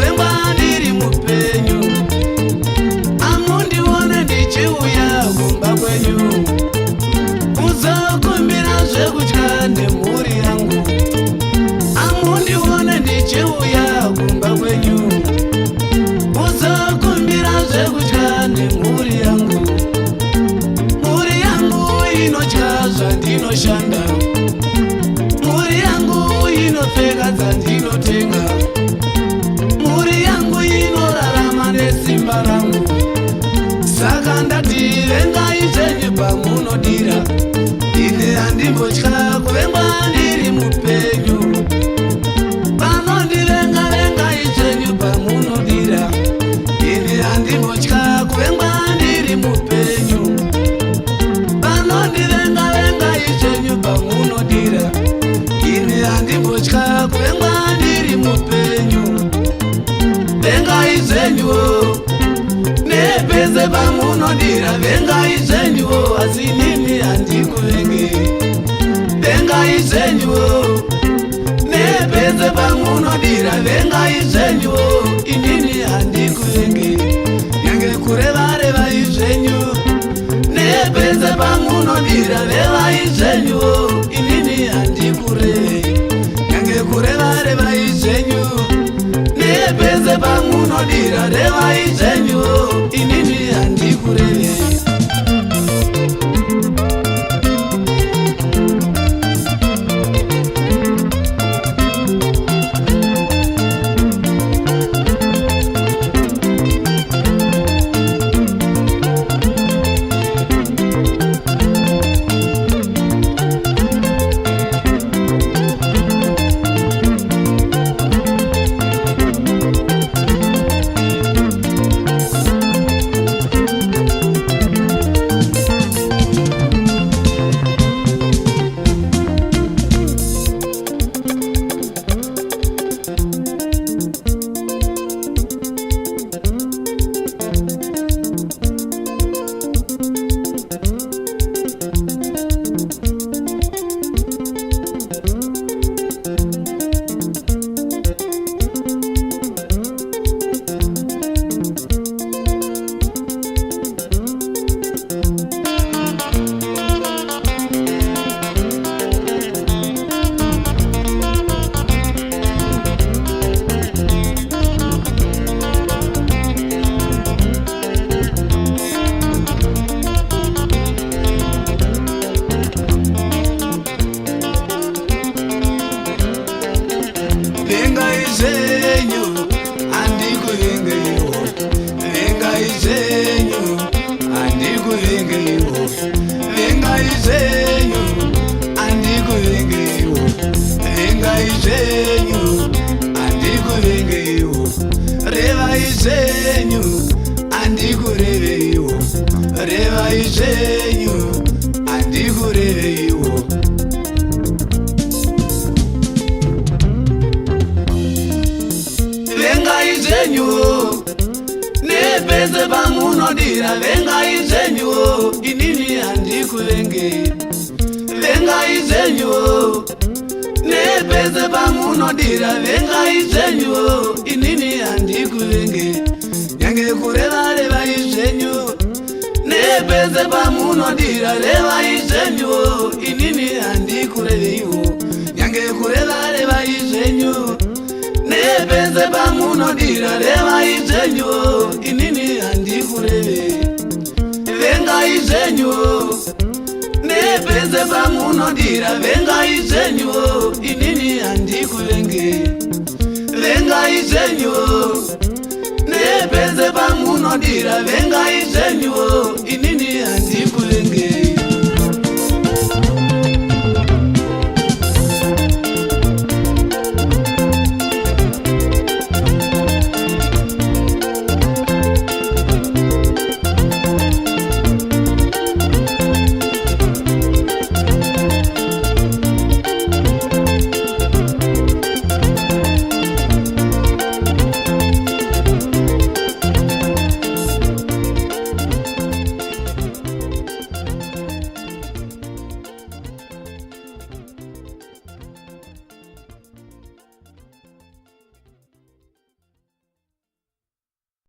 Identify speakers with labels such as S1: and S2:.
S1: kuengwa ndiri mupenyu. Amundione ndichiuya kumba kwenyu, kuzokumbira zvekudya nemhuri yangu. Amundione ndichiuya kumba kwenyu, kuzokumbira zvekudya nemhuri yangu. Mhuri yangu inotya zvandinoshanda, mhuri yangu inopfeka dzandinotenga, mhuri yangu inorarama nesimba rangu. Saka ndati vengai zvenyu pamunodira, ine handimbotya kuvengwa ndiri mupenyu. Vanondivenga vengai zvenyu pamunodira, ine handimbotya kuvengwa ndiri mupenyu. Vanondivenga vengai zvenyu pamunodira, ine handimbotya kuvengwa ndiri mupenyu. Vengai zvenyu nepese pamunodira, vengai zvenyu asi nini handikuvenge. Vengai zvenyu nepese pamunodira, vengai zvenyu inini handikuvenge. Nyange kureva izvenyu nepese pamunodira, vevai zvenyu inini handikurevei. Nyange kureva izvenyu nepese pamunodira, revai zvenyu inini handikurevei. Vengai zvenyu handikuvengeiwo, vengai zvenyu handikuvengeiwo, vengai zvenyu handikuvengeiwo, vengai zvenyu handikuvengeiwo, revai zvenyu handikureveiwo, revai zvenyu handikureveiwo. Vengai zvenyu nepese pamunodira, vengai zvenyu inini handikuvengei. Vengai zvenyu nepese pamunodira, vengai zvenyu inini handikuvengei. Nyange kureva izvenyu nepese pamunodira, revai zvenyu inini handikureveiwo. Nyange kureva izvenyu nepese pamunodira, revai zvenyu inini handikurevei. Vengai zvenyu nepese pamunodira, vengai zvenyu inini handikuvengei. Vengai zvenyu nepese pamunodira, vengai zvenyu inini